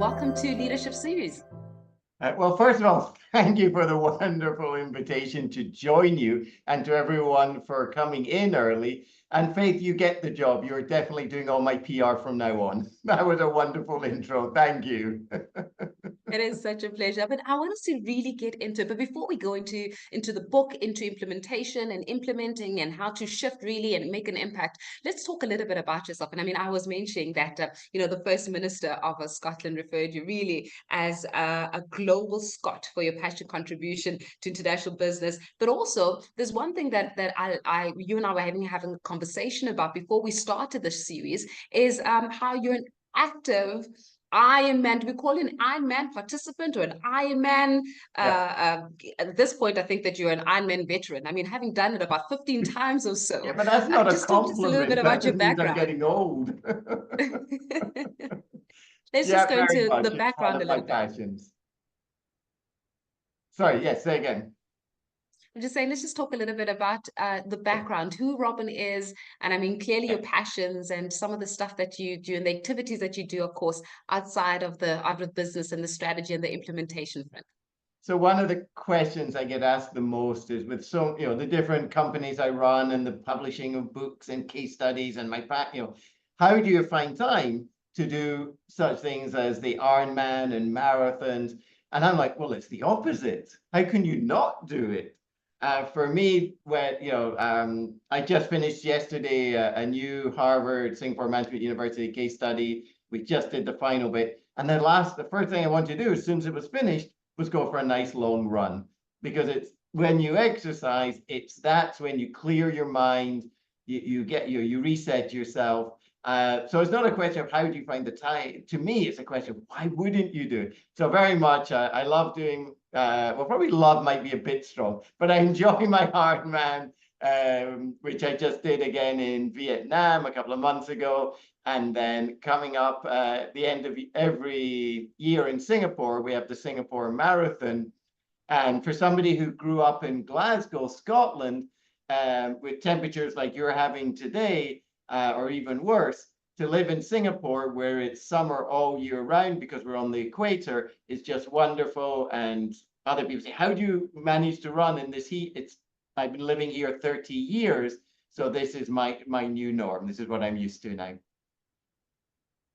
welcome to Leadership Series. Well, first of all, thank you for the wonderful invitation to join you, and to everyone for coming in early. And Faith, you get the job. You're definitely doing all my PR from now on. That was a wonderful intro. Thank you. It is such a pleasure. But I want us to really get into it. But before we go into the book, into implementation and implementing and how to shift really and make an impact, let's talk a little bit about yourself. And I mean, I was mentioning that, the First Minister of Scotland referred you really as a global Scot for your passion contribution to international business. But also, there's one thing that you and I were having a conversation about before we started this series is how you're an active Ironman. Do we call it an Ironman participant or an Ironman? At this point, I think that you're an Ironman veteran. I mean, having done it about 15 times or so. Yeah, but that's not a just talk to us a little bit about your background. I'm getting old. Let's just go into the It's background a little bit. Passions. Sorry, yes, say again. I'm just saying, let's just talk a little bit about the background, who Robin is, and I mean, clearly your passions and some of the stuff that you do and the activities that you do, of course, outside of business and the strategy and the implementation front. So one of the questions I get asked the most is with the different companies I run and the publishing of books and case studies and how do you find time to do such things as the Ironman and marathons? And I'm like, well, it's the opposite. How can you not do it? For me, I just finished yesterday a new Harvard Singapore Management University case study. We just did the final bit. And then the first thing I wanted to do as soon as it was finished was go for a nice long run, because it's when you exercise, that's when you clear your mind, you reset yourself. So it's not a question of how do you find the time. To me, it's a question of why wouldn't you do it? So very much, I love doing. Probably love might be a bit strong, but I enjoy my Ironman, which I just did again in Vietnam a couple of months ago. And then coming up at the end of every year in Singapore, we have the Singapore Marathon. And for somebody who grew up in Glasgow, Scotland, with temperatures like you're having today, or even worse, to live in Singapore where it's summer all year round because we're on the equator is just wonderful. And other people say, how do you manage to run in this heat? I've been living here 30 years. So this is my new norm. This is what I'm used to now.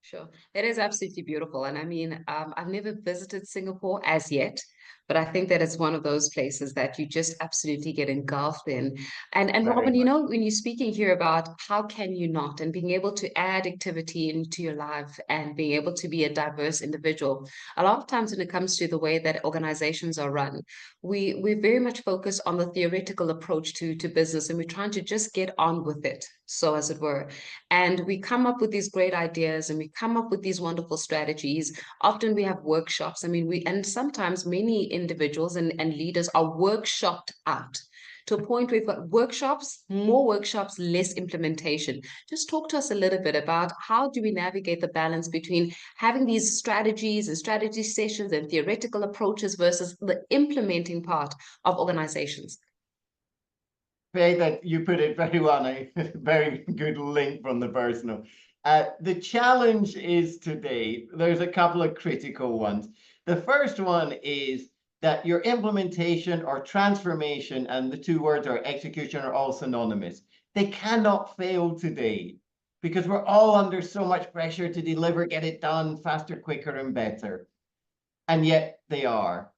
Sure. It is absolutely beautiful. And I mean, I've never visited Singapore as yet, but I think that it's one of those places that you just absolutely get engulfed in. And Robin, when you're speaking here about how can you not, and being able to add activity into your life and being able to be a diverse individual, a lot of times when it comes to the way that organizations are run, we very much focus on the theoretical approach to business, and we're trying to just get on with it, so as it were. And we come up with these great ideas and we come up with these wonderful strategies. Often we have workshops. I mean, and sometimes many individuals and leaders are workshopped out to a point where we've got workshops, more workshops, less implementation. Just talk to us a little bit about how do we navigate the balance between having these strategies and strategy sessions and theoretical approaches versus the implementing part of organizations. Faye, that you put it very well, a very good link from the personal. The challenge is today, there's a couple of critical ones. The first one is that your implementation or transformation, and the two words are execution, are all synonymous. They cannot fail today because we're all under so much pressure to deliver, get it done faster, quicker, and better. And yet they are.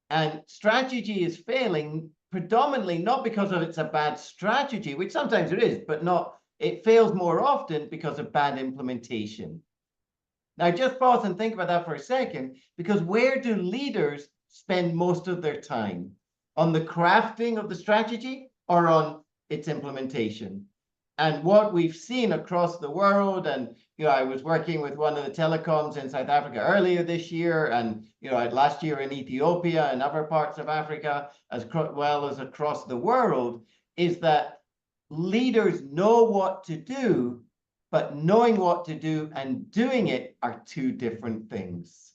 And strategy is failing predominantly not because of it's a bad strategy, which sometimes it is, but it fails more often because of bad implementation. Now just pause and think about that for a second, because where do leaders spend most of their time? On the crafting of the strategy or on its implementation? And what we've seen across the world, and I was working with one of the telecoms in South Africa earlier this year, and last year in Ethiopia and other parts of Africa, as well as across the world, is that leaders know what to do, but knowing what to do and doing it are two different things.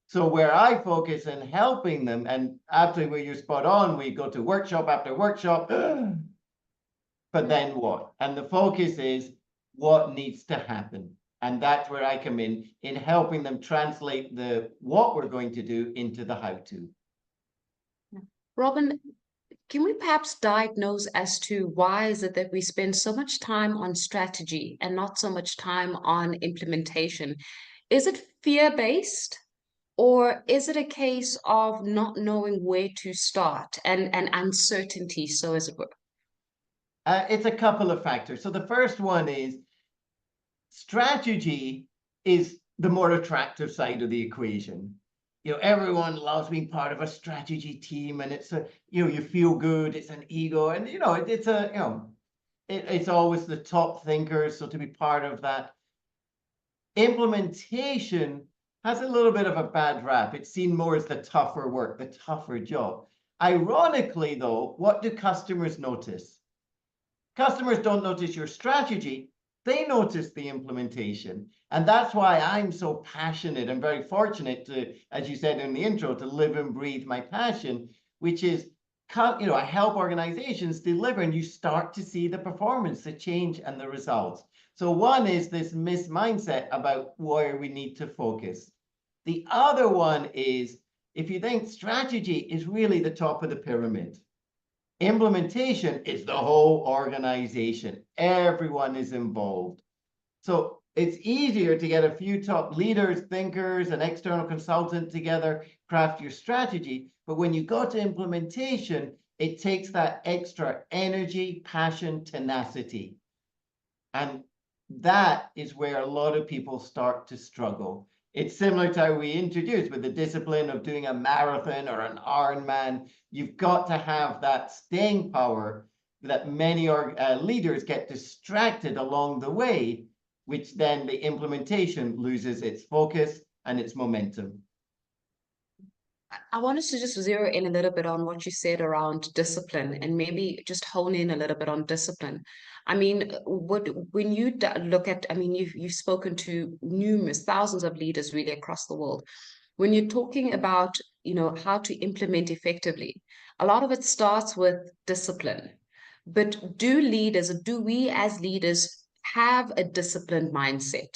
So where I focus in helping them, and absolutely where you're spot on, we go to workshop after workshop, but then what? And the focus is what needs to happen. And that's where I come in helping them translate the what we're going to do into the how to. Robin, can we perhaps diagnose as to why is it that we spend so much time on strategy and not so much time on implementation? Is it fear-based, or is it a case of not knowing where to start and uncertainty, so as it were? It's a couple of factors. So the first one is strategy is the more attractive side of the equation. Everyone loves being part of a strategy team, and it's you feel good, it's an ego, and it's always the top thinkers. So to be part of that, implementation has a little bit of a bad rap. It's seen more as the tougher work, the tougher job. Ironically, though, what do customers notice? Customers don't notice your strategy, they notice the implementation. And that's why I'm so passionate and very fortunate to, as you said in the intro, to live and breathe my passion, which is, I help organizations deliver, and you start to see the performance, the change, and the results. So one is this mindset about where we need to focus. The other one is, if you think strategy is really the top of the pyramid, implementation is the whole organization. Everyone is involved. So it's easier to get a few top leaders, thinkers, and external consultant together, craft your strategy. But when you go to implementation, it takes that extra energy, passion, tenacity. And that is where a lot of people start to struggle. It's similar to how we introduced with the discipline of doing a marathon or an Ironman. You've got to have that staying power that many leaders get distracted along the way, which then the implementation loses its focus and its momentum. I wanted to just zero in a little bit on what you said around discipline, and maybe just hone in a little bit on discipline. I mean, when you look at, I mean, you've spoken to numerous thousands of leaders really across the world. When you're talking about, how to implement effectively, a lot of it starts with discipline. But do we as leaders have a disciplined mindset?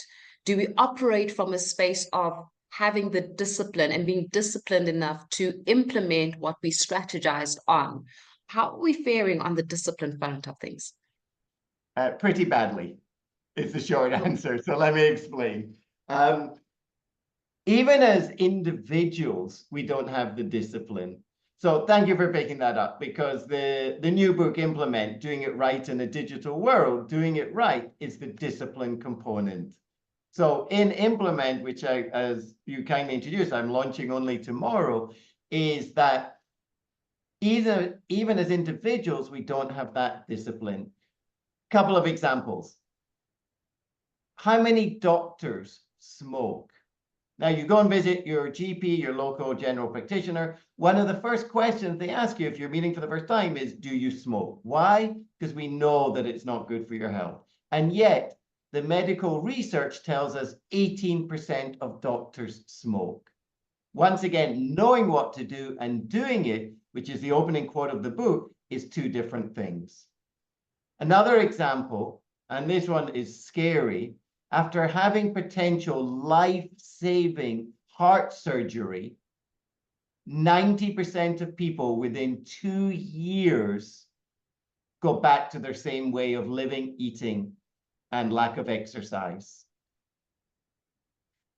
Do we operate from a space of having the discipline and being disciplined enough to implement what we strategized on? How are we faring on the discipline front of things? Pretty badly is the short answer. So let me explain. Even as individuals, we don't have the discipline. So thank you for picking that up, because the new book, Implement, Doing It Right in a Digital World, doing it right is the discipline component. So in Implement, which as you kindly introduced, I'm launching only tomorrow, is that even as individuals, we don't have that discipline. Couple of examples. How many doctors smoke? Now, you go and visit your GP, your local general practitioner. One of the first questions they ask you if you're meeting for the first time is, do you smoke? Why? Because we know that it's not good for your health. And yet, the medical research tells us 18% of doctors smoke. Once again, knowing what to do and doing it, which is the opening quote of the book, is two different things. Another example, and this one is scary, after having potential life-saving heart surgery, 90% of people within 2 years go back to their same way of living, eating, and lack of exercise.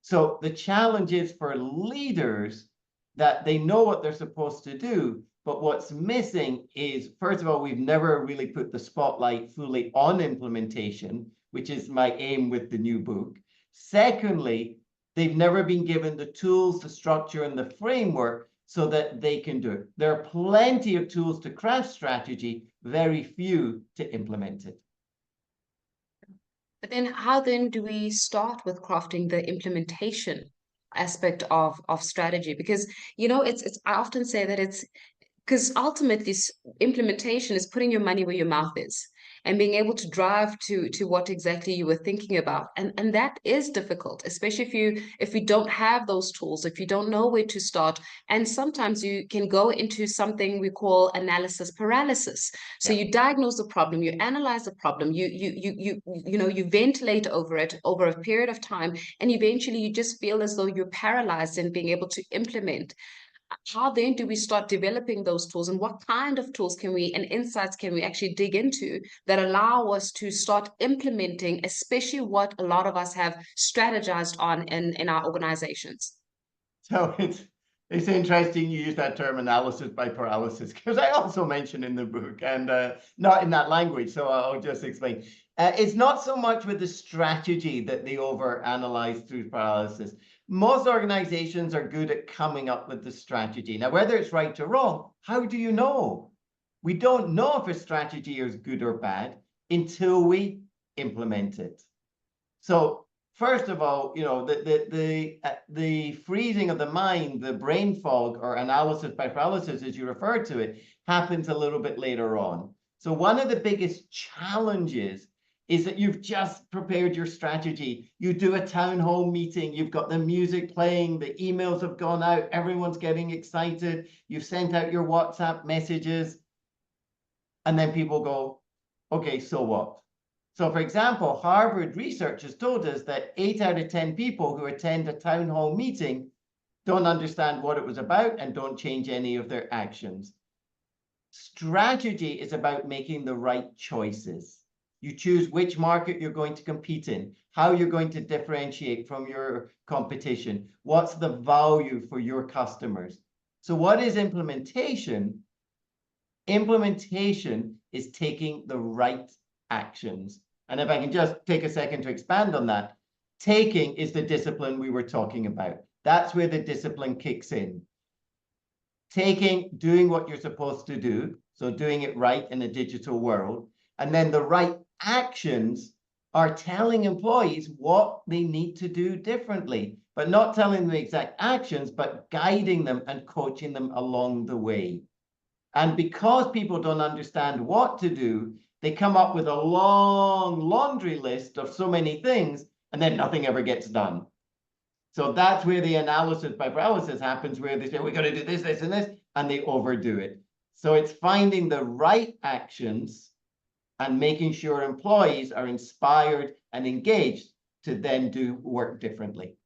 So the challenge is for leaders that they know what they're supposed to do, but what's missing is, first of all, we've never really put the spotlight fully on implementation, which is my aim with the new book. Secondly, they've never been given the tools, the structure, and the framework so that they can do it. There are plenty of tools to craft strategy, very few to implement it. But then how then do we start with crafting the implementation aspect of strategy? Because, it's I often say that it's because ultimately implementation is putting your money where your mouth is. and being able to drive to what exactly you were thinking about. And that is difficult, especially if you don't have those tools, if you don't know where to start. And sometimes you can go into something we call analysis paralysis. So Yeah. you diagnose the problem, you analyze the problem, you ventilate over it over a period of time, and eventually you just feel as though you're paralyzed in being able to implement. How then do we start developing those tools, and what kind of tools can we and insights can we actually dig into that allow us to start implementing, especially what a lot of us have strategized on in our organizations? So it's interesting you use that term analysis by paralysis, because I also mention in the book, and not in that language, so I'll just explain. It's not so much with the strategy that they overanalyze through paralysis. Most organizations are good at coming up with the strategy. Now, whether it's right or wrong, how do you know? We don't know if a strategy is good or bad until we implement it. So first of all, the freezing of the mind, the brain fog, or analysis by paralysis, as you refer to it, happens a little bit later on. So one of the biggest challenges is that you've just prepared your strategy. You do a town hall meeting, you've got the music playing, the emails have gone out, everyone's getting excited, you've sent out your WhatsApp messages, and then people go, okay, so what? So for example, Harvard research has told us that 8 out of 10 people who attend a town hall meeting don't understand what it was about and don't change any of their actions. Strategy is about making the right choices. You choose which market you're going to compete in, how you're going to differentiate from your competition, what's the value for your customers. So what is implementation? Implementation is taking the right actions. And if I can just take a second to expand on that, taking is the discipline we were talking about. That's where the discipline kicks in. Taking, doing what you're supposed to do, so doing it right in a digital world, and then the right actions are telling employees what they need to do differently, but not telling them the exact actions, but guiding them and coaching them along the way. And because people don't understand what to do, they come up with a long laundry list of so many things, and then nothing ever gets done. So that's where the analysis by paralysis happens, where they say, we're going to do this, this, and this, and they overdo it. So it's finding the right actions and making sure employees are inspired and engaged to then do work differently.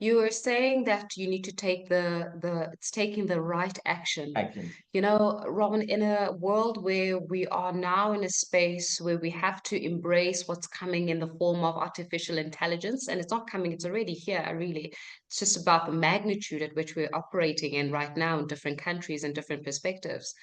You were saying that you need to take it's taking the right action. Actions. You know, Robin, in a world where we are now in a space where we have to embrace what's coming in the form of artificial intelligence, and it's not coming, it's already here, really. It's just about the magnitude at which we're operating in right now in different countries and different perspectives.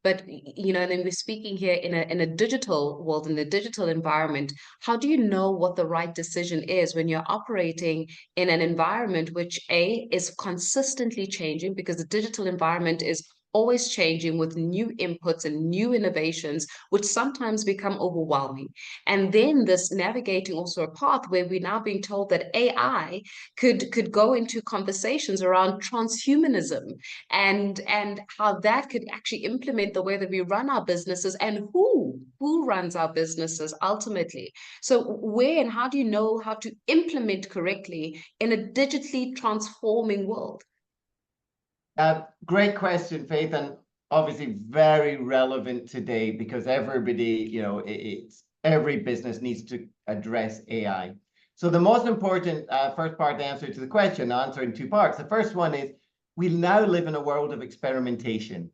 But then we're speaking here in a digital world, in a digital environment. How do you know what the right decision is when you're operating in an environment which is consistently changing, because the digital environment is always changing with new inputs and new innovations, which sometimes become overwhelming. And then this navigating also a path where we're now being told that AI could go into conversations around transhumanism and how that could actually implement the way that we run our businesses, and who runs our businesses ultimately. So where and how do you know how to implement correctly in a digitally transforming world? Great question, Faith, and obviously very relevant today, because everybody, every business needs to address AI. So the most important first part, the answer to the question, I'll answer in 2 parts. The first one is, we now live in a world of experimentation.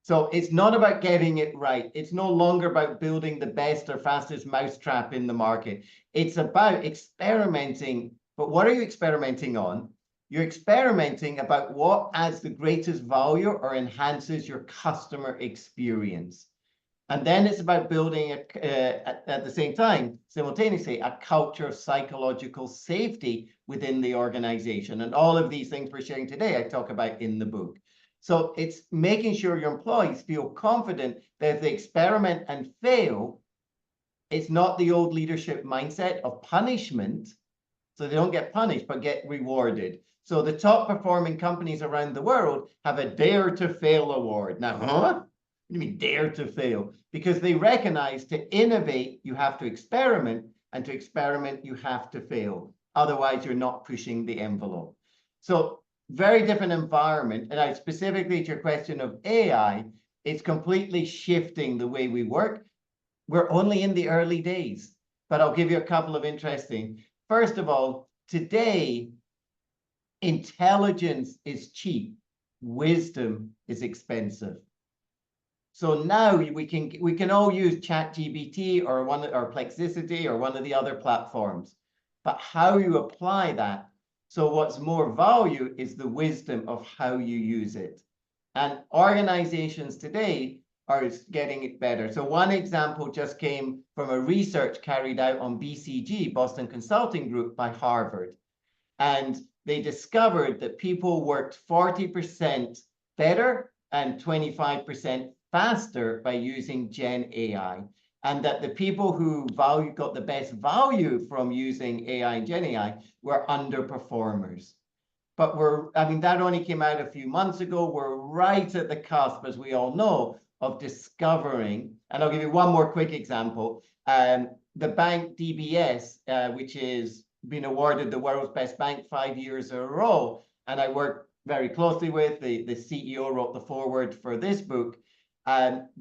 So it's not about getting it right. It's no longer about building the best or fastest mousetrap in the market. It's about experimenting. But what are you experimenting on? You're experimenting about what adds the greatest value or enhances your customer experience. And then it's about building, at the same time, simultaneously, a culture of psychological safety within the organization. And all of these things we're sharing today, I talk about in the book. So it's making sure your employees feel confident that if they experiment and fail, it's not the old leadership mindset of punishment. So they don't get punished, but get rewarded. So the top performing companies around the world have a Dare to Fail award. Now, What do you mean dare to fail? Because they recognize to innovate, you have to experiment, and to experiment, you have to fail. Otherwise, you're not pushing the envelope. So very different environment. And I specifically to your question of AI, it's completely shifting the way we work. We're only in the early days, but I'll give you a couple of interesting. First of all, today, intelligence is cheap, wisdom is expensive. So now we can all use ChatGPT or Perplexity or one of the other platforms, but how you apply that. So what's more value is the wisdom of how you use it. And organizations today are getting it better. So one example just came from a research carried out on BCG, Boston Consulting Group, by Harvard. And they discovered that people worked 40% better and 25% faster by using Gen AI. And that the people who got the best value from using AI and Gen AI were underperformers. But that only came out a few months ago. We're right at the cusp, as we all know, of discovering, and I'll give you one more quick example. The bank DBS, which is been awarded the world's best bank 5 years in a row, and I work very closely with the CEO, wrote the foreword for this book.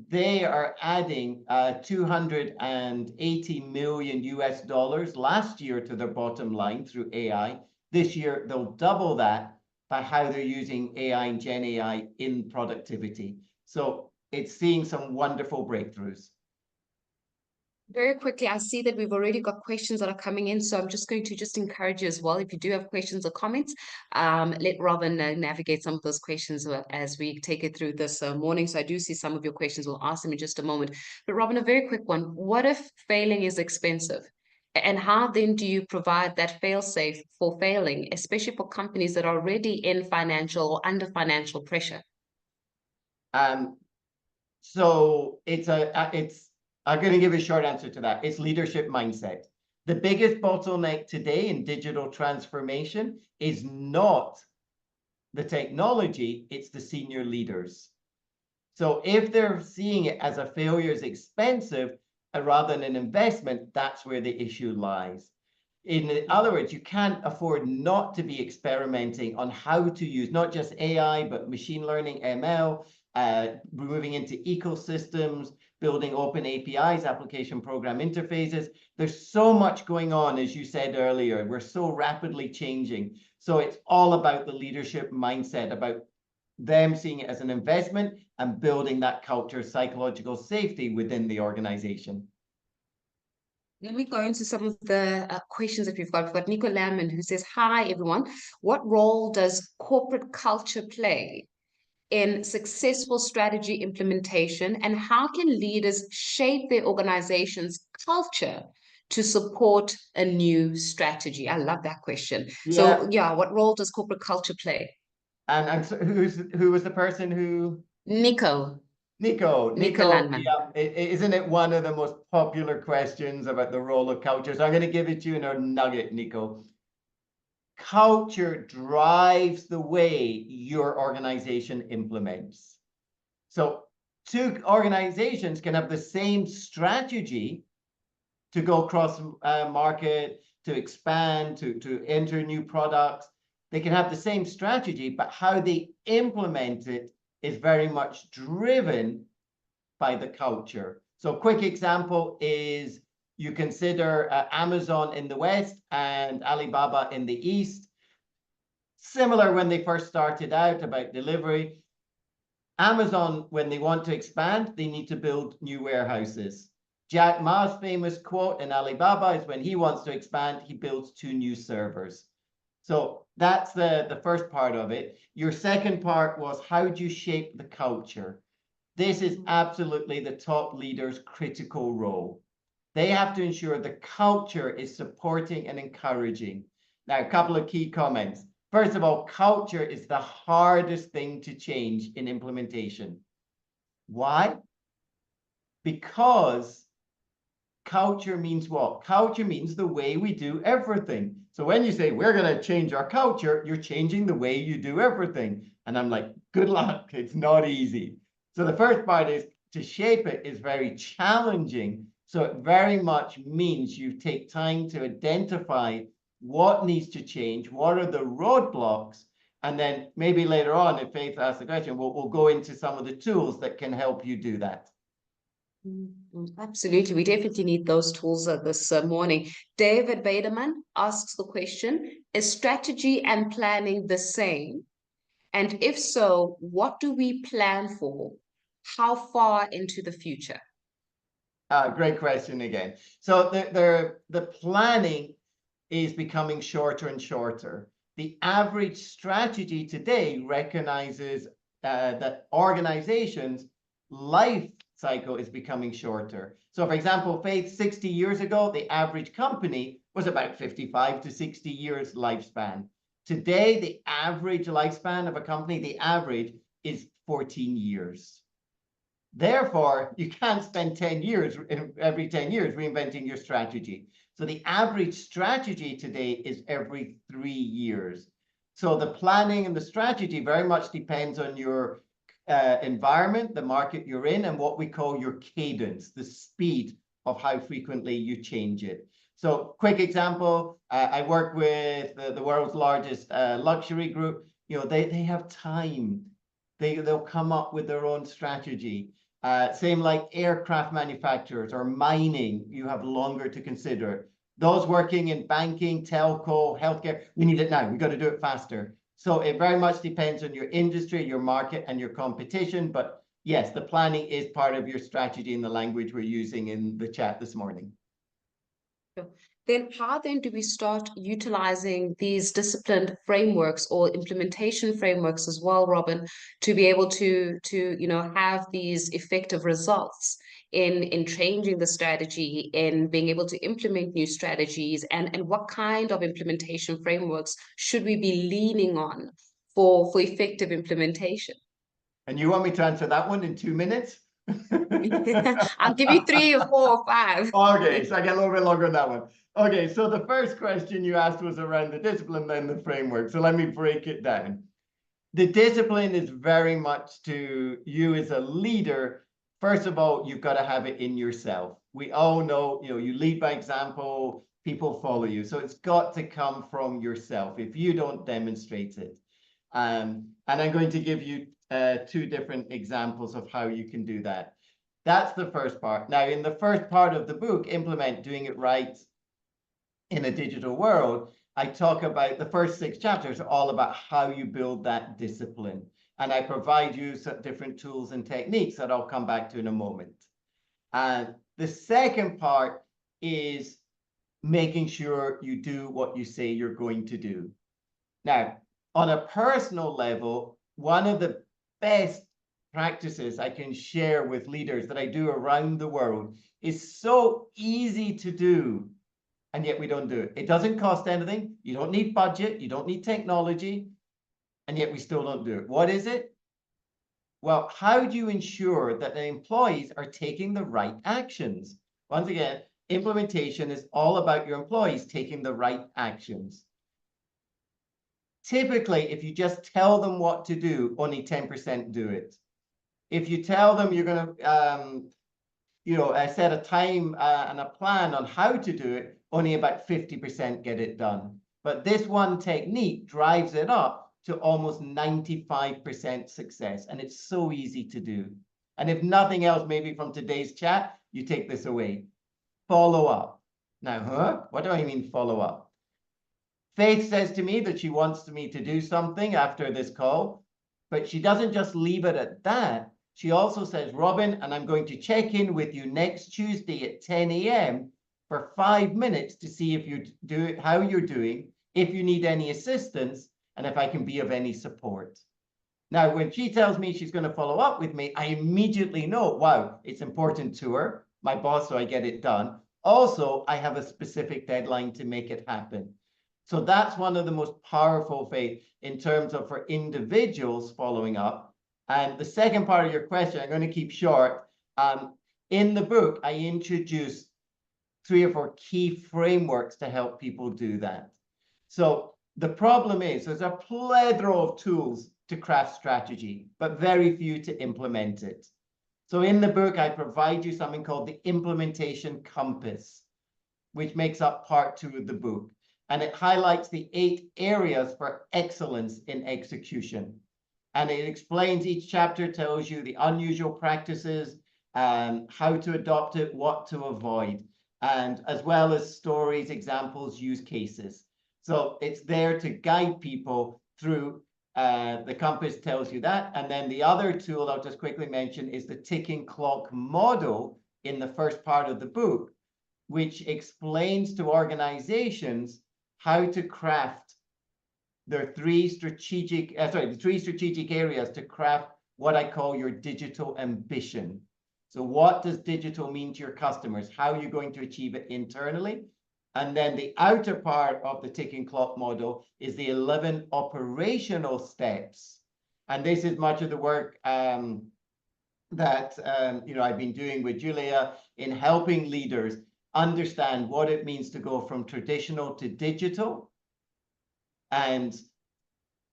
They are adding 280 million US dollars last year to their bottom line through AI. This year, they'll double that by how they're using AI and Gen AI in productivity. So it's seeing some wonderful breakthroughs. Very quickly, I see that we've already got questions that are coming in, so I'm just going to encourage you as well. If you do have questions or comments, let Robin navigate some of those questions as we take it through this morning. So I do see some of your questions. We'll ask them in just a moment. But Robin, a very quick one. What if failing is expensive? And how then do you provide that fail-safe for failing, especially for companies that are already in financial or under financial pressure? So I'm going to give a short answer to that. It's leadership mindset. The biggest bottleneck today in digital transformation is not the technology, it's the senior leaders. So if they're seeing it as a failure is expensive rather than an investment, that's where the issue lies. In other words, you can't afford not to be experimenting on how to use not just AI, but machine learning, ML, moving into ecosystems, building open APIs, application program interfaces. There's so much going on, as you said earlier. We're so rapidly changing. So it's all about the leadership mindset, about them seeing it as an investment and building that culture of psychological safety within the organization. Let me go into some of the questions that we've got. We've got Nico Lamman who says, hi, everyone. What role does corporate culture play in successful strategy implementation, and how can leaders shape their organization's culture to support a new strategy? I love that question. Yeah. So yeah, what role does corporate culture play? And who was the person who? Nico Nico, yeah. Isn't it one of the most popular questions about the role of culture? So I'm going to give it to you in a nugget, Nico. Culture drives the way your organization implements. So two organizations can have the same strategy to go cross market, to expand, to enter new products. They can have the same strategy, but how they implement it is very much driven by the culture. So a quick example is you consider Amazon in the West and Alibaba in the East. Similar when they first started out about delivery. Amazon, when they want to expand, they need to build new warehouses. Jack Ma's famous quote in Alibaba is when he wants to expand, he builds 2 new servers. So that's the first part of it. Your second part was how do you shape the culture? This is absolutely the top leader's critical role. They have to ensure the culture is supporting and encouraging. Now, a couple of key comments. First of all, culture is the hardest thing to change in implementation. Why? Because culture means what? Culture means the way we do everything. So when you say, we're going to change our culture, you're changing the way you do everything. And I'm like, good luck. It's not easy. So the first part is to shape it is very challenging. So it very much means you take time to identify what needs to change, what are the roadblocks, and then maybe later on, if Faith asks the question, we'll go into some of the tools that can help you do that. Absolutely. We definitely need those tools this morning. David Baderman asks the question, is strategy and planning the same? And if so, what do we plan for? How far into the future? Great question again. So the planning is becoming shorter and shorter. The average strategy today recognizes that organizations' life cycle is becoming shorter. So for example, Faith, 60 years ago, the average company was about 55 to 60 years lifespan. Today, the average lifespan of a company, the average is 14 years. Therefore, you can't spend 10 years, every 10 years, reinventing your strategy. So the average strategy today is every 3 years. So the planning and the strategy very much depends on your environment, the market you're in, and what we call your cadence, the speed of how frequently you change it. So quick example, I work with the world's largest luxury group. You know, they have time. They'll come up with their own strategy. Same like aircraft manufacturers or mining, you have longer to consider. Those working in banking, telco, healthcare, we need it now. We've got to do it faster. So it very much depends on your industry, your market, and your competition. But yes, the planning is part of your strategy in the language we're using in the chat this morning. Then how then do we start utilizing these disciplined frameworks or implementation frameworks as well, Robin, to be able to have these effective results in changing the strategy, in being able to implement new strategies, and what kind of implementation frameworks should we be leaning on for effective implementation? And you want me to answer that one in 2 minutes? I'll give you 3 or 4 or 5. Okay, so I get a little bit longer on that one. Okay, so the first question you asked was around the discipline, then the framework. So let me break it down. The discipline is very much to you as a leader. First of all, you've got to have it in yourself. We all know, you lead by example, people follow you. So it's got to come from yourself if you don't demonstrate it. And I'm going to give you 2 different examples of how you can do that. That's the first part. Now, in the first part of the book, Implement Doing It Right in a Digital World, I talk about the first 6 chapters are all about how you build that discipline. And I provide you some different tools and techniques that I'll come back to in a moment. And the second part is making sure you do what you say you're going to do. Now, on a personal level, one of the best practices I can share with leaders that I do around the world is so easy to do, and yet we don't do it. It doesn't cost anything. You don't need budget. You don't need technology, and yet we still don't do it. What is it? Well, how do you ensure that the employees are taking the right actions? Once again, implementation is all about your employees taking the right actions. Typically, if you just tell them what to do, only 10% do it. If you tell them you're going to set a time and a plan on how to do it, only about 50% get it done. But this one technique drives it up to almost 95% success. And it's so easy to do. And if nothing else, maybe from today's chat, you take this away. Follow up. Now, what do I mean follow up? Faith says to me that she wants me to do something after this call, but she doesn't just leave it at that. She also says, Robin, and I'm going to check in with you next Tuesday at 10 a.m. for 5 minutes to see if you do it, how you're doing, if you need any assistance, and if I can be of any support. Now, when she tells me she's going to follow up with me, I immediately know, wow, it's important to her, my boss, so I get it done. Also, I have a specific deadline to make it happen. So that's one of the most powerful, Faith, in terms of for individuals following up. And the second part of your question, I'm going to keep short. In the book, I introduce 3 or 4 key frameworks to help people do that. So the problem is there's a plethora of tools to craft strategy, but very few to implement it. So in the book, I provide you something called the Implementation Compass, which makes up part 2 of the book. And it highlights the 8 areas for excellence in execution. And it explains, each chapter tells you the unusual practices, how to adopt it, what to avoid, and as well as stories, examples, use cases. So it's there to guide people through. The compass tells you that. And then the other tool I'll just quickly mention is the ticking clock model in the first part of the book, which explains to organizations how to craft their the 3 strategic areas to craft what I call your digital ambition. So what does digital mean to your customers? How are you going to achieve it internally? And then the outer part of the ticking clock model is the 11 operational steps. And this is much of the work that I've been doing with Julia in helping leaders understand what it means to go from traditional to digital. And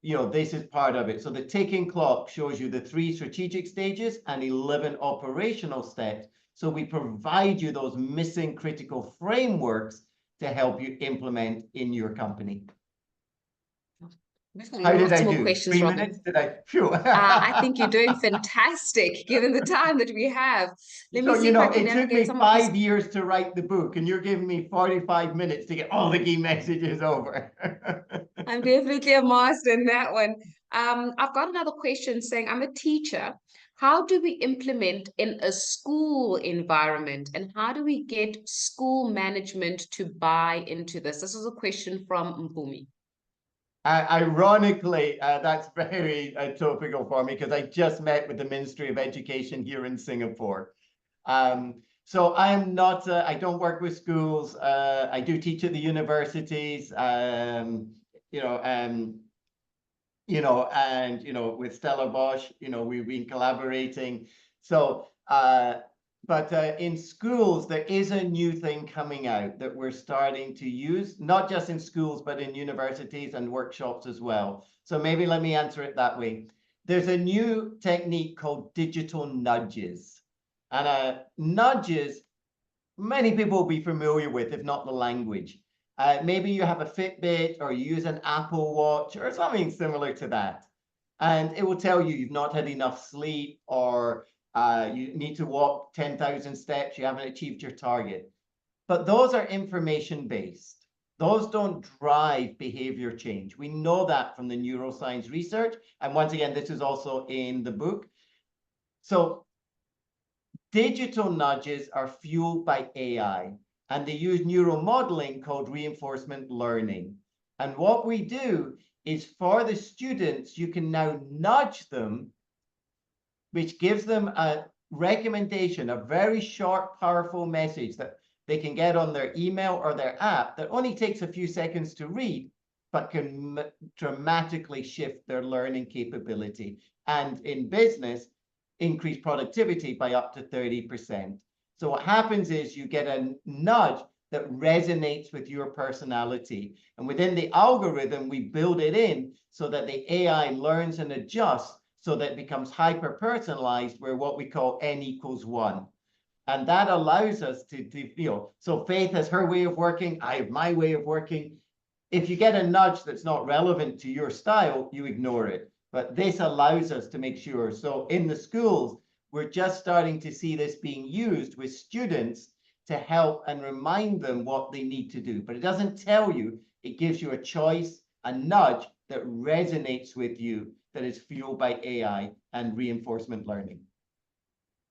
this is part of it. So the ticking clock shows you the 3 strategic stages and 11 operational steps. So we provide you those missing critical frameworks to help you implement in your company. How did I do? Questions, 3 Robin. minutes? Did I? Phew. I think you're doing fantastic, given the time that we have. Let me see if I can it took me navigate some 5 years to write the book, and you're giving me 45 minutes to get all the key messages over. I'm definitely a master in that one. I've got another question saying, I'm a teacher. How do we implement in a school environment, and how do we get school management to buy into this? This is a question from Mpumi. Ironically, that's very topical for me because I just met with the Ministry of Education here in Singapore. So I'm not, I don't work with schools. I do teach at the universities, with Stella Bosch, we've been collaborating. So, but in schools, there is a new thing coming out that we're starting to use, not just in schools, but in universities and workshops as well. So maybe let me answer it that way. There's a new technique called digital nudges. And nudges, many people will be familiar with, if not the language. Maybe you have a Fitbit or you use an Apple Watch or something similar to that. And it will tell you you've not had enough sleep, or you need to walk 10,000 steps, you haven't achieved your target. But those are information-based. Those don't drive behavior change. We know that from the neuroscience research. And once again, this is also in the book. So digital nudges are fueled by AI, and they use neural modeling called reinforcement learning. And what we do is, for the students, you can now nudge them, which gives them a recommendation, a very short, powerful message that they can get on their email or their app that only takes a few seconds to read, but can dramatically shift their learning capability. And in business, increase productivity by up to 30%. So what happens is you get a nudge that resonates with your personality. And within the algorithm, we build it in so that the AI learns and adjusts so that it becomes hyper-personalized, where what we call N equals 1. And that allows us to so Faith has her way of working, I have my way of working. If you get a nudge that's not relevant to your style, you ignore it. But this allows us to make sure. So in the schools, we're just starting to see this being used with students to help and remind them what they need to do. But it doesn't tell you, it gives you a choice, a nudge that resonates with you, that is fueled by AI and reinforcement learning.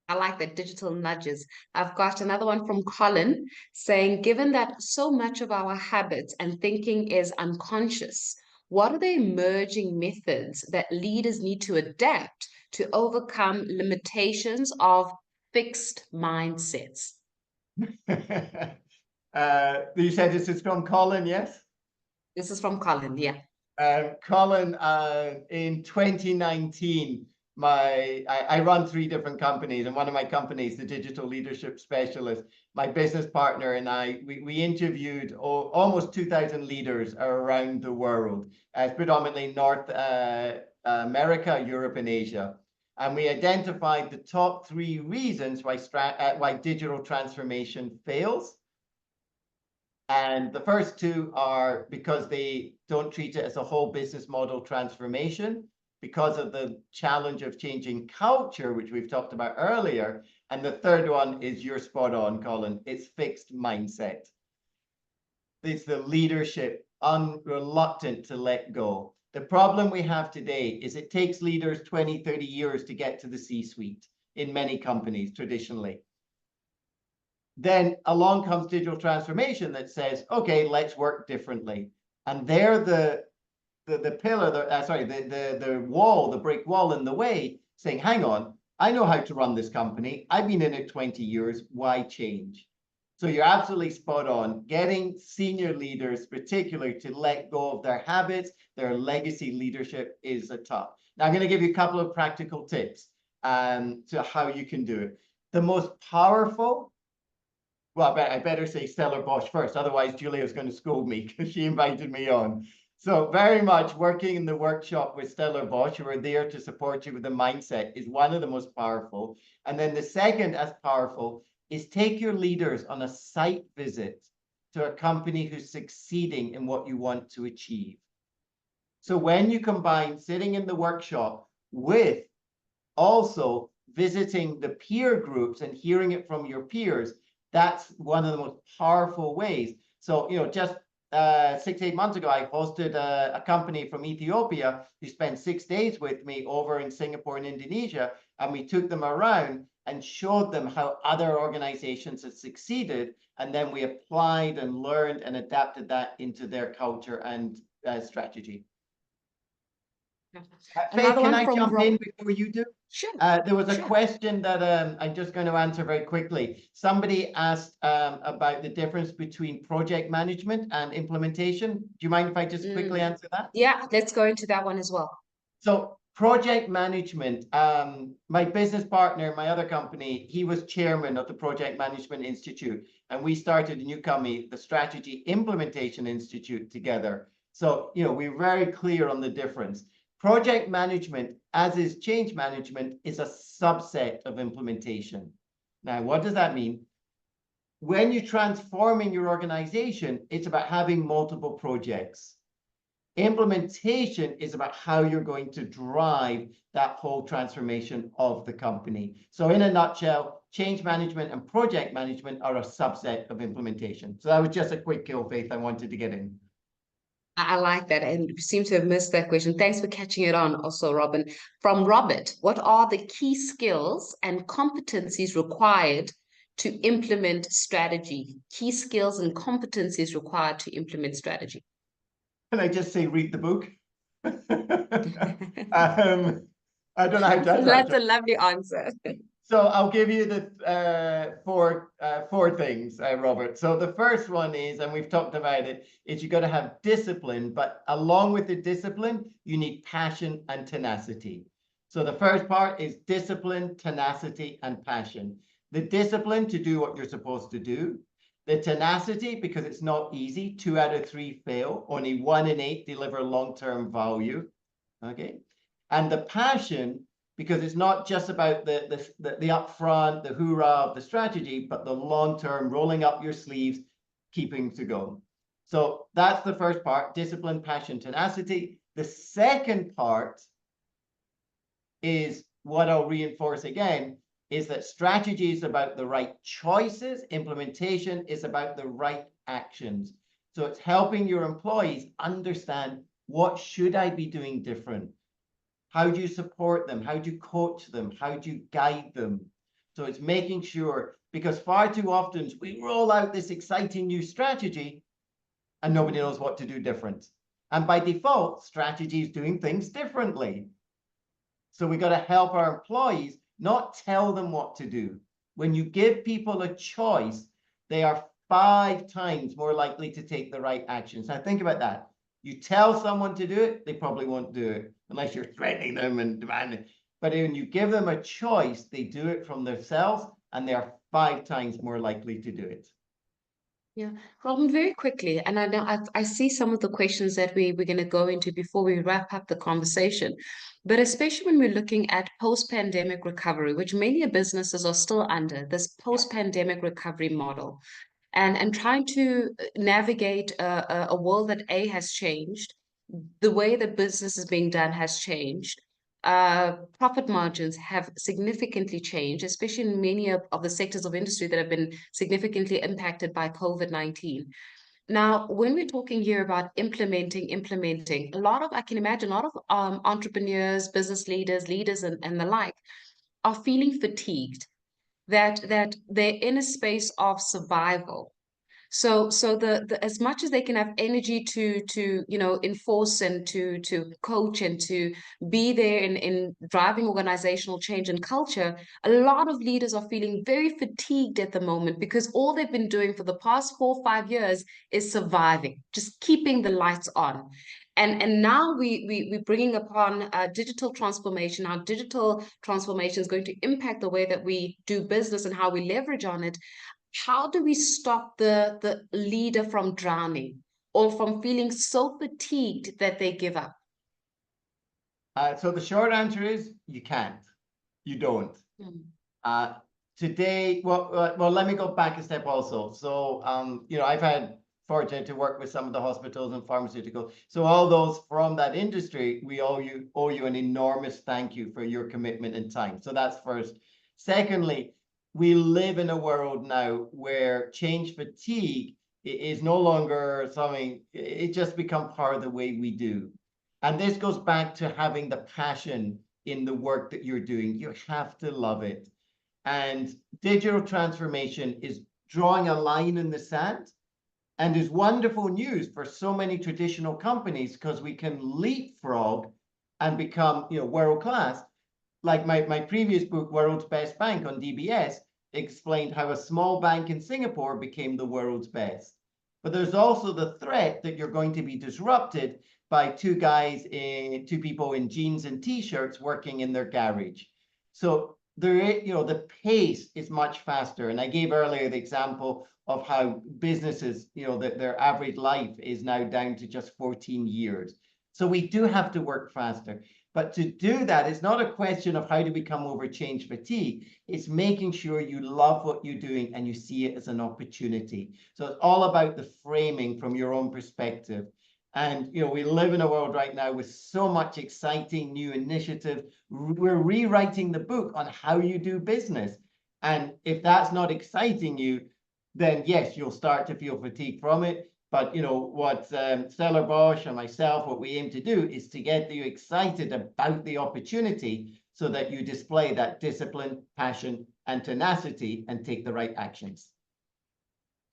I like the digital nudges. I've got another one from Colin saying, given that so much of our habits and thinking is unconscious, what are the emerging methods that leaders need to adapt to overcome limitations of fixed mindsets? You said this is from Colin, yes? This is from Colin, yeah. Colin, in 2019, I run 3 different companies, and one of my companies, the Digital Leadership Specialist, my business partner and I, we interviewed almost 2,000 leaders around the world, predominantly North America, Europe, and Asia. And we identified the top 3 reasons why digital transformation fails. And the first 2 are because they don't treat it as a whole business model transformation, because of the challenge of changing culture, which we've talked about earlier. And the third one is, you're spot on, Colin, it's fixed mindset. It's the leadership unreluctant to let go. The problem we have today is it takes leaders 20, 30 years to get to the C-suite in many companies traditionally. Then along comes digital transformation that says, okay, let's work differently. And they're the pillar, the wall, the brick wall in the way, saying, hang on, I know how to run this company. I've been in it 20 years. Why change? So you're absolutely spot on. Getting senior leaders, particularly, to let go of their habits, their legacy leadership is a tough. Now, I'm going to give you a couple of practical tips to how you can do it. The most powerful, well, I better say Stella Bosch first. Otherwise, Julia's going to scold me because she invited me on. So very much working in the workshop with Stella Bosch, who are there to support you with the mindset, is one of the most powerful. And then the second as powerful is take your leaders on a site visit to a company who's succeeding in what you want to achieve. So when you combine sitting in the workshop with also visiting the peer groups and hearing it from your peers, that's one of the most powerful ways. So, just 6-8 months ago, I hosted a company from Ethiopia who spent 6 days with me over in Singapore and Indonesia, and we took them around and showed them how other organizations had succeeded, and then we applied and learned and adapted that into their culture and strategy. Faith, can I jump in before you do? Sure. There was a question that I'm just going to answer very quickly. Somebody asked about the difference between project management and implementation. Do you mind if I just quickly answer that? Yeah, let's go into that one as well. So project management, my business partner, my other company, he was chairman of the Project Management Institute, and we started a new company, the Strategy Implementation Institute, together. So, we're very clear on the difference. Project management, as is change management, is a subset of implementation. Now, what does that mean? When you're transforming your organization, it's about having multiple projects. Implementation is about how you're going to drive that whole transformation of the company. So in a nutshell, change management and project management are a subset of implementation. So that was just a quick kill, Faith, I wanted to get in. I like that, and we seem to have missed that question. Thanks for catching it on also, Robin. From Robert, what are the key skills and competencies required to implement strategy? Key skills and competencies required to implement strategy. Can I just say, read the book? I don't know how to answer. That's a lovely answer. So I'll give you the four things, Robert. So the first one is, and we've talked about it, is you got to have discipline, but along with the discipline, you need passion and tenacity. So the first part is discipline, tenacity, and passion. The discipline to do what you're supposed to do. The tenacity, because it's not easy. 2 out of 3 fail. Only 1 in 8 deliver long-term value. Okay. And the passion, because it's not just about the upfront, the hoorah of the strategy, but the long-term, rolling up your sleeves, keeping to go. So that's the first part, discipline, passion, tenacity. The second part is what I'll reinforce again, is that strategy is about the right choices. Implementation is about the right actions. So it's helping your employees understand, what should I be doing different? How do you support them? How do you coach them? How do you guide them? So it's making sure, because far too often we roll out this exciting new strategy and nobody knows what to do different. And by default, strategy is doing things differently. So we got to help our employees, not tell them what to do. When you give people a choice, they are 5 times more likely to take the right actions. Now think about that. You tell someone to do it, they probably won't do it unless you're threatening them and demanding. But when you give them a choice, they do it from themselves, and they are 5 times more likely to do it. Yeah, Robin, very quickly, and I know I see some of the questions that we're going to go into before we wrap up the conversation, but especially when we're looking at post-pandemic recovery, which many businesses are still under this post-pandemic recovery model, and trying to navigate a world that has changed, the way that business is being done has changed. Profit margins have significantly changed, especially in many of the sectors of industry that have been significantly impacted by COVID-19. Now, when we're talking here about implementing, I can imagine a lot of entrepreneurs, business leaders, and the like are feeling fatigued that they're in a space of survival. So the as much as they can have energy to enforce and to coach and to be there in driving organizational change and culture, a lot of leaders are feeling very fatigued at the moment because all they've been doing for the past 4 or 5 years is surviving, just keeping the lights on. And now we're bringing upon digital transformation. Our digital transformation is going to impact the way that we do business and how we leverage on it. How do we stop the leader from drowning or from feeling so fatigued that they give up? So the short answer is you can't. You don't. Mm. Uh, Today, well, let me go back a step also. So, I've had fortunate to work with some of the hospitals and pharmaceuticals. So all those from that industry, we owe you an enormous thank you for your commitment and time. So that's first. Secondly, we live in a world now where change fatigue is no longer something, it just become part of the way we do. And this goes back to having the passion in the work that you're doing. You have to love it. And digital transformation is drawing a line in the sand and is wonderful news for so many traditional companies because we can leapfrog and become world class. Like my previous book, World's Best Bank on DBS, explained how a small bank in Singapore became the world's best. But there's also the threat that you're going to be disrupted by two people in jeans and t-shirts working in their garage. So the pace is much faster. And I gave earlier the example of how businesses, that their average life is now down to just 14 years. So we do have to work faster. But to do that, it's not a question of how to become over change fatigue. It's making sure you love what you're doing and you see it as an opportunity. So it's all about the framing from your own perspective. And we live in a world right now with so much exciting new initiative. We're rewriting the book on how you do business. And if that's not exciting you, then yes, you'll start to feel fatigue from it. But what Stella Bosch and myself, what we aim to do is to get you excited about the opportunity so that you display that discipline, passion, and tenacity and take the right actions.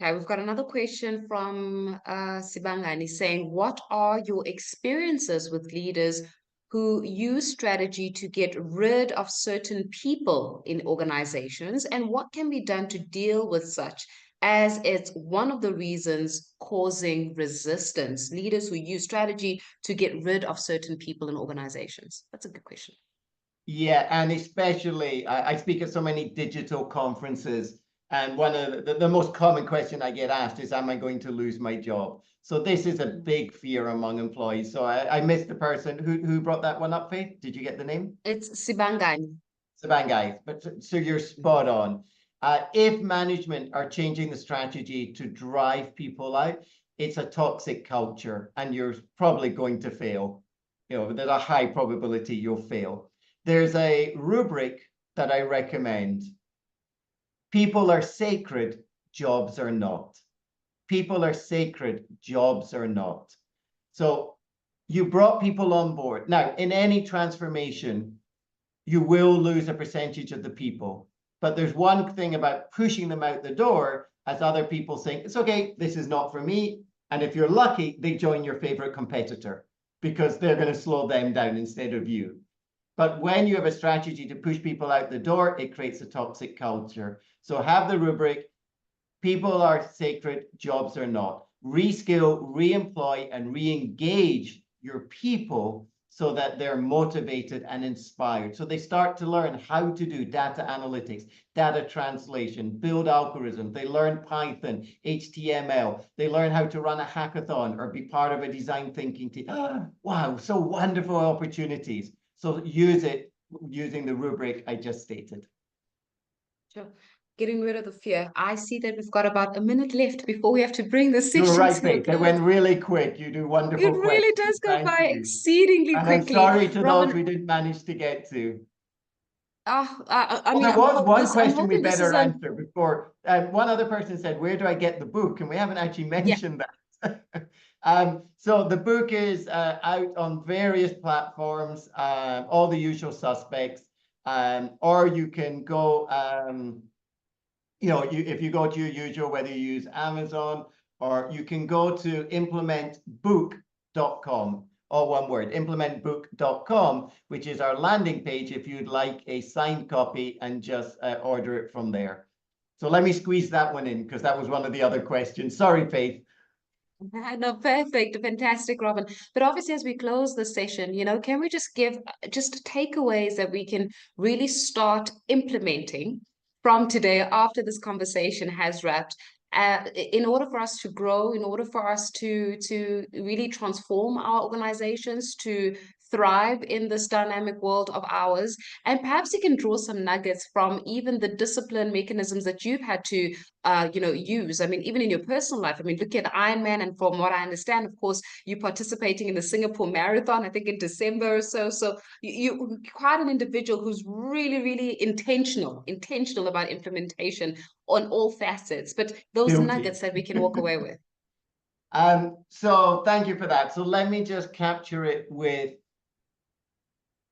Okay, we've got another question from Sibangani saying, what are your experiences with leaders who use strategy to get rid of certain people in organizations, and what can be done to deal with such, as it's one of the reasons causing resistance? Leaders who use strategy to get rid of certain people in organizations. That's a good question. Yeah, and especially I speak at so many digital conferences, and one of the most common question I get asked is, am I going to lose my job? So this is a big fear among employees. So I missed the person who brought that one up, Faith. Did you get the name? It's Sibangani. Sabangai. But so you're spot on. If management are changing the strategy to drive people out, it's a toxic culture, and you're probably going to fail. There's a high probability you'll fail. There's a rubric that I recommend. People are sacred, jobs are not. People are sacred, jobs are not. So you brought people on board. Now, in any transformation, you will lose a percentage of the people. But there's one thing about pushing them out the door as other people saying, it's okay, this is not for me. And if you're lucky, they join your favorite competitor because they're going to slow them down instead of you. But when you have a strategy to push people out the door, it creates a toxic culture. So have the rubric, people are sacred, jobs are not. Reskill, re-employ, and re-engage your people so that they're motivated and inspired. So they start to learn how to do data analytics, data translation, build algorithms. They learn Python, HTML. They learn how to run a hackathon or be part of a design thinking team. Wow, so wonderful opportunities. So use it using the rubric I just stated. Sure. Getting rid of the fear. I see that we've got about a minute left before we have to bring the You were session right, to a Faith. It close. went really quick. You do wonderful It really questions. does go Thank by you. exceedingly And I'm quickly. sorry to those Robin, we didn't manage to get to. I Well, mean, there was one I'm question we hoping this better is a answer before. One other person said, "Where do I get the book?" And we haven't actually mentioned that. So the book is out on various platforms, all the usual suspects, or you can go, if you go to your usual, whether you use Amazon, or you can go to implementbook.com. All one word, implementbook.com, which is our landing page if you'd like a signed copy and just order it from there. So let me squeeze that one in because that was one of the other questions. Sorry, Faith. No, perfect, fantastic, Robin. But obviously, as we close the session, can we just give just takeaways that we can really start implementing from today after this conversation has wrapped, in order for us to grow, in order for us to really transform our organizations, to thrive in this dynamic world of ours, and perhaps you can draw some nuggets from even the discipline mechanisms that you've had to use. I mean, even in your personal life, I mean, look at Ironman, and from what I understand, of course, you're participating in the Singapore Marathon, I think in December or so. So you're quite an individual who's really, really intentional about implementation on all facets, but those Guilty. nuggets that we can walk away with. So thank you for that. So let me just capture it with,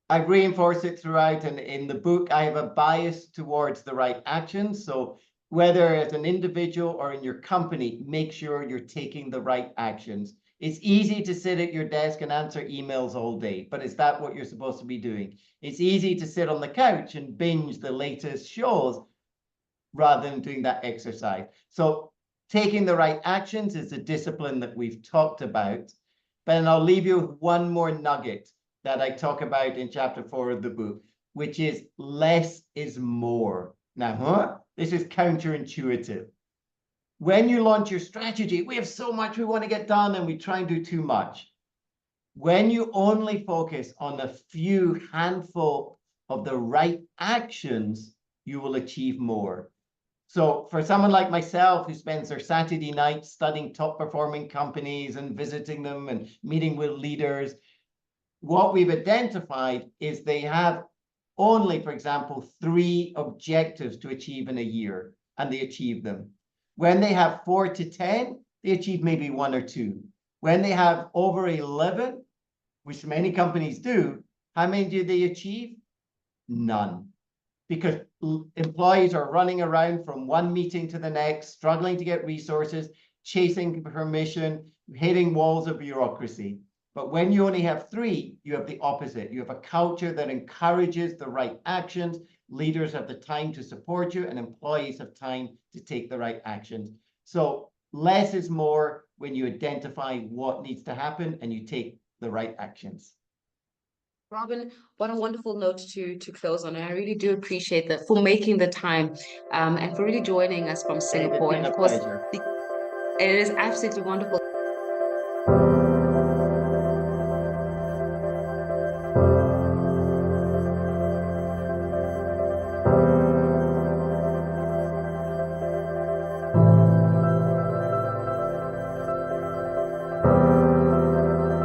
I reinforce it throughout, and in the book, I have a bias towards the right actions. So whether as an individual or in your company, make sure you're taking the right actions. It's easy to sit at your desk and answer emails all day, but is that what you're supposed to be doing? It's easy to sit on the couch and binge the latest shows rather than doing that exercise. So taking the right actions is a discipline that we've talked about. But I'll leave you with one more nugget that I talk about in chapter 4 of the book, which is less is more. Now, this is counterintuitive. When you launch your strategy, we have so much we want to get done and we try and do too much. When you only focus on a few handful of the right actions, you will achieve more. So for someone like myself who spends their Saturday night studying top performing companies and visiting them and meeting with leaders, what we've identified is they have only, for example, 3 objectives to achieve in a year, and they achieve them. When they have 4 to 10, they achieve maybe 1 or 2. When they have over 11, which many companies do, how many do they achieve? None. Because employees are running around from one meeting to the next, struggling to get resources, chasing permission, hitting walls of bureaucracy. But when you only have 3, you have the opposite. You have a culture that encourages the right actions. Leaders have the time to support you, and employees have time to take the right actions. So less is more when you identify what needs to happen and you take the right actions. Robin, what a wonderful note to close on. And I really do appreciate that for making the time and for really joining us from Singapore. It's been And of a course, pleasure. it is absolutely wonderful.